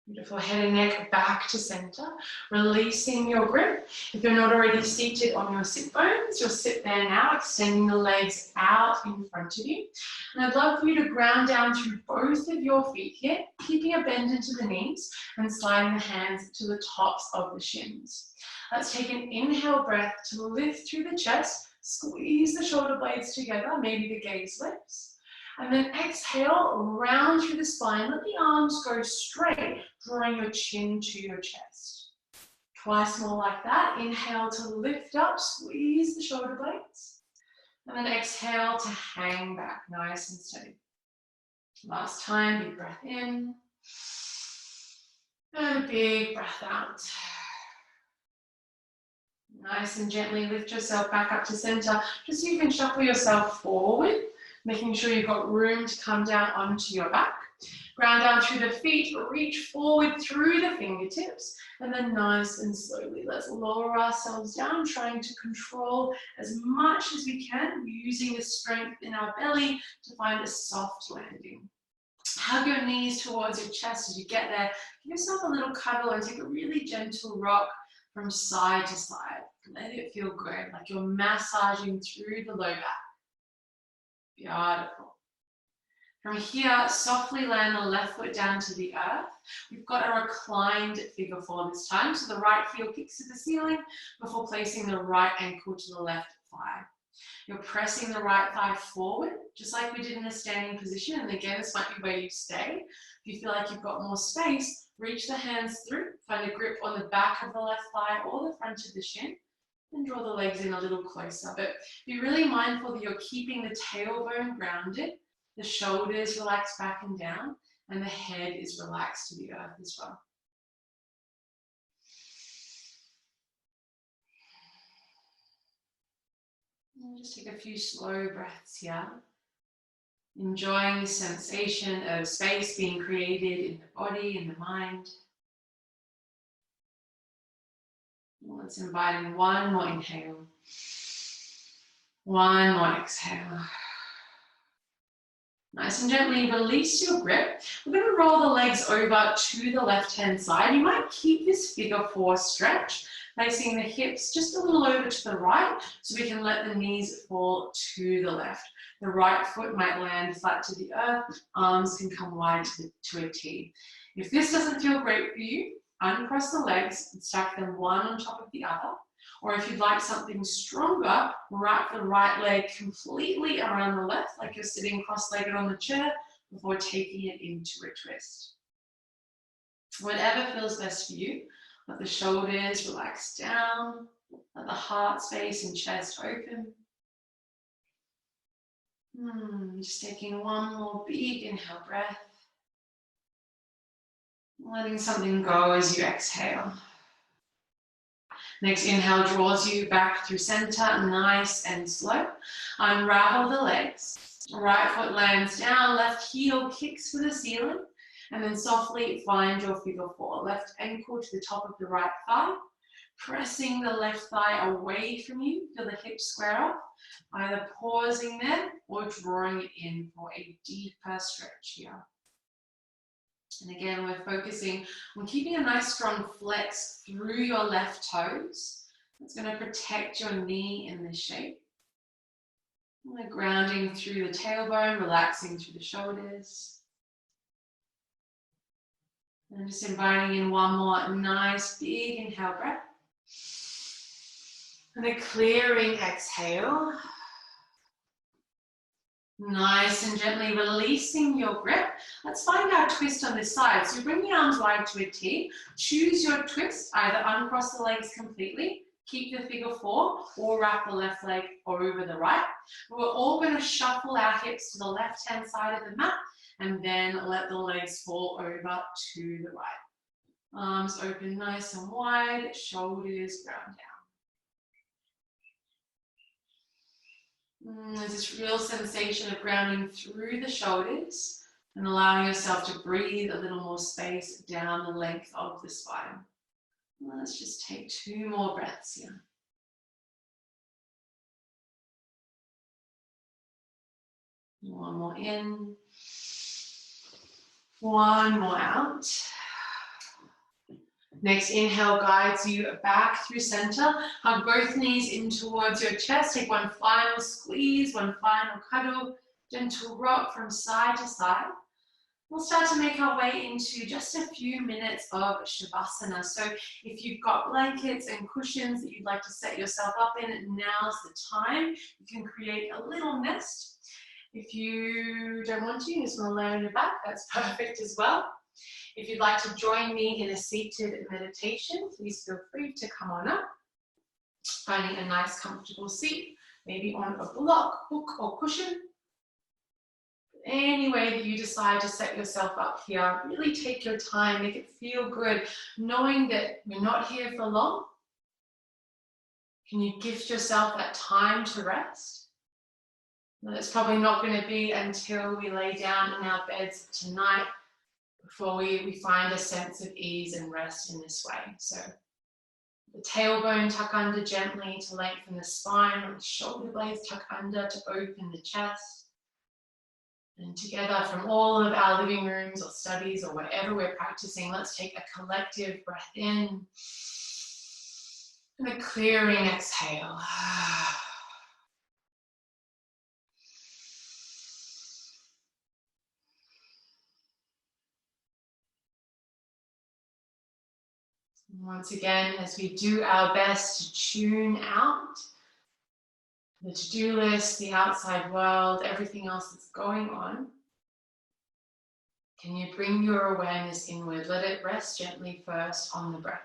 Beautiful. Head and neck back to center, releasing your grip. If you're not already seated on your sit bones, you'll sit there now, extending the legs out in front of you. And I'd love for you to ground down through both of your feet here, keeping a bend into the knees and sliding the hands to the tops of the shins. Let's take an inhale breath to lift through the chest, squeeze the shoulder blades together, maybe the gaze lifts. And then exhale, round through the spine. Let the arms go straight, drawing your chin to your chest. Twice more like that. Inhale to lift up, squeeze the shoulder blades. And then exhale to hang back, nice and steady. Last time, big breath in. And a big breath out. Nice and gently lift yourself back up to center, just so you can shuffle yourself forward, making sure you've got room to come down onto your back. Ground down through the feet, reach forward through the fingertips, and then nice and slowly let's lower ourselves down, trying to control as much as we can, using the strength in our belly to find a soft landing. Hug your knees towards your chest as you get there. Give yourself a little cuddle and take a really gentle rock from side to side. Let it feel good, like you're massaging through the low back. Beautiful. From here, softly land the left foot down to the earth. We've got a reclined figure four this time, so the right heel kicks to the ceiling before placing the right ankle to the left thigh. You're pressing the right thigh forward, just like we did in a standing position, and again, this might be where you stay. If you feel like you've got more space, reach the hands through, find a grip on the back of the left thigh or the front of the shin, and draw the legs in a little closer. But be really mindful that you're keeping the tailbone grounded, the shoulders relaxed back and down, and the head is relaxed to the earth as well. And just take a few slow breaths here. Enjoying the sensation of space being created in the body and the mind. Let's invite in one more inhale. One more exhale. Nice and gently release your grip. We're going to roll the legs over to the left-hand side. You might keep this figure four stretch, placing the hips just a little over to the right so we can let the knees fall to the left. The right foot might land flat to the earth, arms can come wide to a T. If this doesn't feel great for you, uncross the legs and stack them one on top of the other. Or if you'd like something stronger, wrap the right leg completely around the left, like you're sitting cross-legged on the chair, before taking it into a twist. Whatever feels best for you, let the shoulders relax down, let the heart space and chest open. Just taking one more big inhale breath. Letting something go as you exhale. Next inhale draws you back through center, nice and slow. Unravel the legs. Right foot lands down, left heel kicks for the ceiling, and then softly find your figure four. Left ankle to the top of the right thigh, pressing the left thigh away from you. Feel the hips square off, either pausing there or drawing it in for a deeper stretch here. And again, we're focusing on keeping a nice strong flex through your left toes. That's going to protect your knee in this shape. And we're grounding through the tailbone, relaxing through the shoulders. And just inviting in one more nice big inhale breath. And a clearing exhale. Nice and gently releasing your grip. Let's find our twist on this side. So you bring the arms wide to a T. Choose your twist, either uncross the legs completely, keep the figure four, or wrap the left leg over the right. We're all going to shuffle our hips to the left-hand side of the mat and then let the legs fall over to the right. Arms open nice and wide, shoulders ground down. There's this real sensation of grounding through the shoulders and allowing yourself to breathe a little more space down the length of the spine. Let's just take 2 more breaths here. One more in, one more out. Next inhale guides you back through center. Hug both knees in towards your chest. Take one final squeeze, one final cuddle. Gentle rock from side to side. We'll start to make our way into just a few minutes of Shavasana. So if you've got blankets and cushions that you'd like to set yourself up in, now's the time. You can create a little nest. If you don't want to, you just want to lay on your back, that's perfect as well. If you'd like to join me in a seated meditation, please feel free to come on up. Finding a nice comfortable seat, maybe on a block, hook or cushion. Any way that you decide to set yourself up here, really take your time, make it feel good, knowing that we're not here for long. Can you gift yourself that time to rest? Well, it's probably not going to be until we lay down in our beds tonight before we find a sense of ease and rest in this way. So the tailbone tuck under gently to lengthen the spine, the shoulder blades tuck under to open the chest. And together from all of our living rooms or studies or whatever we're practicing, let's take a collective breath in and a clearing exhale. Once again, as we do our best to tune out the to-do list, the outside world, everything else that's going on, can you bring your awareness inward? Let it rest gently first on the breath.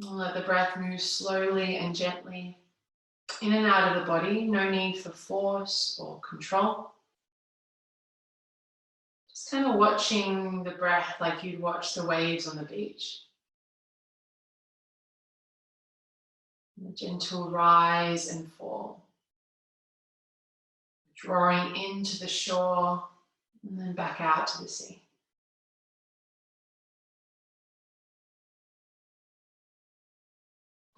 And let the breath move slowly and gently in and out of the body. No need for force or control. Just kind of watching the breath like you'd watch the waves on the beach. A gentle rise and fall. Drawing into the shore and then back out to the sea.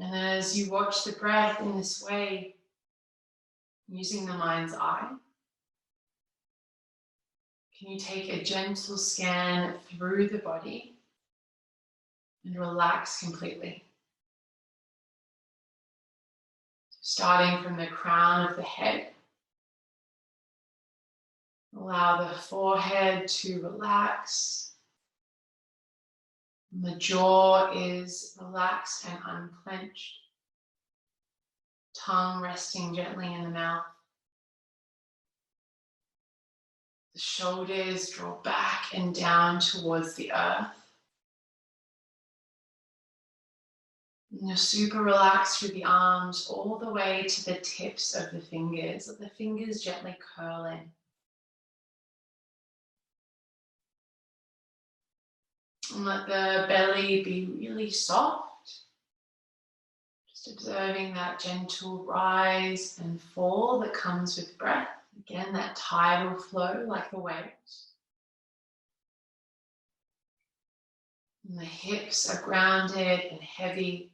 And as you watch the breath in this way, using the mind's eye, can you take a gentle scan through the body and relax completely? Starting from the crown of the head, allow the forehead to relax. The jaw is relaxed and unclenched. Tongue resting gently in the mouth. The shoulders draw back and down towards the earth. And you're super relaxed through the arms all the way to the tips of the fingers. Let the fingers gently curl in. And let the belly be really soft. Just observing that gentle rise and fall that comes with breath. Again, that tidal flow like the waves. And the hips are grounded and heavy.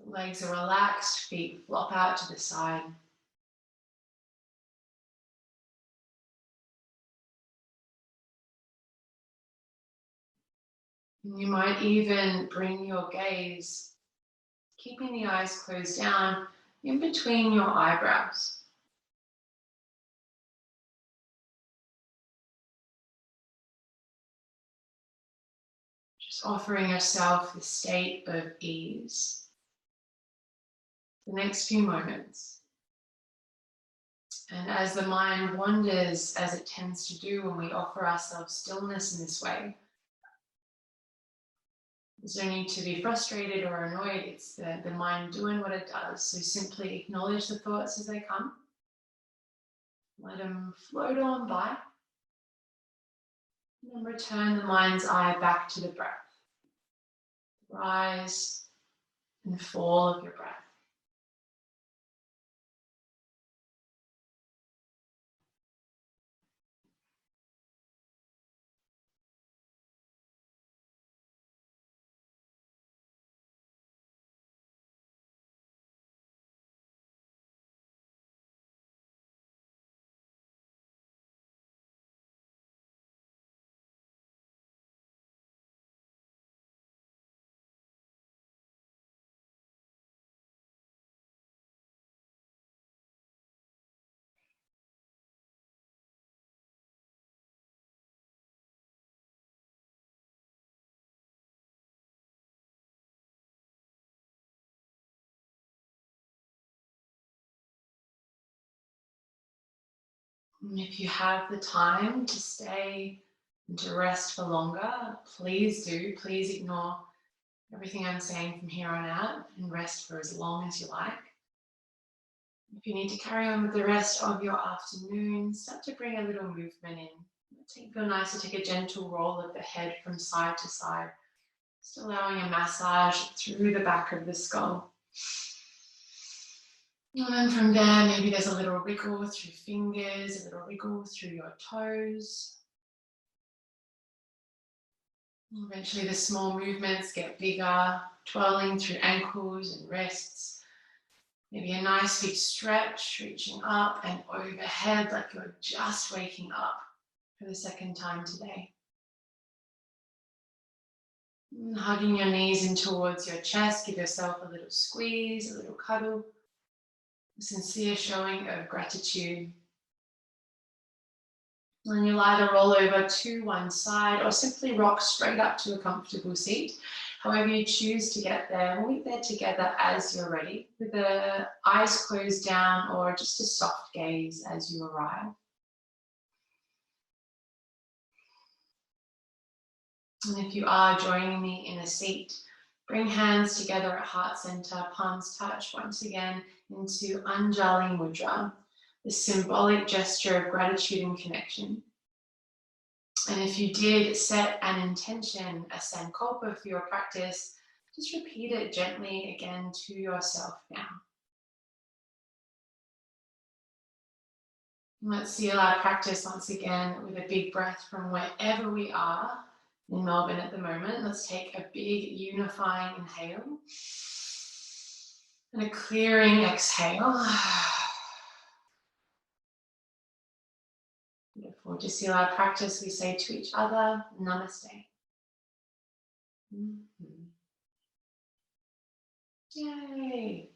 The legs are relaxed, feet flop out to the side. And you might even bring your gaze, keeping the eyes closed down, in between your eyebrows. Just offering yourself the state of ease. The next few moments. And as the mind wanders, as it tends to do when we offer ourselves stillness in this way, there's no need to be frustrated or annoyed. It's the mind doing what it does. So simply acknowledge the thoughts as they come. Let them float on by. And then return the mind's eye back to the breath. Rise and fall of your breath. And if you have the time to stay and to rest for longer, please do. Please ignore everything I'm saying from here on out and rest for as long as you like. If you need to carry on with the rest of your afternoon, start to bring a little movement in. Feel nice to take a gentle roll of the head from side to side, just allowing a massage through the back of the skull. And then from there, maybe there's a little wriggle through fingers, a little wriggle through your toes. Eventually the small movements get bigger, twirling through ankles and wrists. Maybe a nice big stretch, reaching up and overhead like you're just waking up for the second time today. And hugging your knees in towards your chest, give yourself a little squeeze, a little cuddle. A sincere showing of gratitude. And you'll either roll over to one side or simply rock straight up to a comfortable seat. However you choose to get there, we'll be there together as you're ready, with the eyes closed down or just a soft gaze as you arrive. And if you are joining me in a seat, bring hands together at heart center, palms touch once again into Anjali Mudra, the symbolic gesture of gratitude and connection. And if you did set an intention, a sankalpa for your practice, just repeat it gently again to yourself now. And let's seal our practice once again with a big breath from wherever we are in Melbourne at the moment. Let's take a big unifying inhale and a clearing exhale. Beautiful. To seal our practice, we say to each other, Namaste. Yay.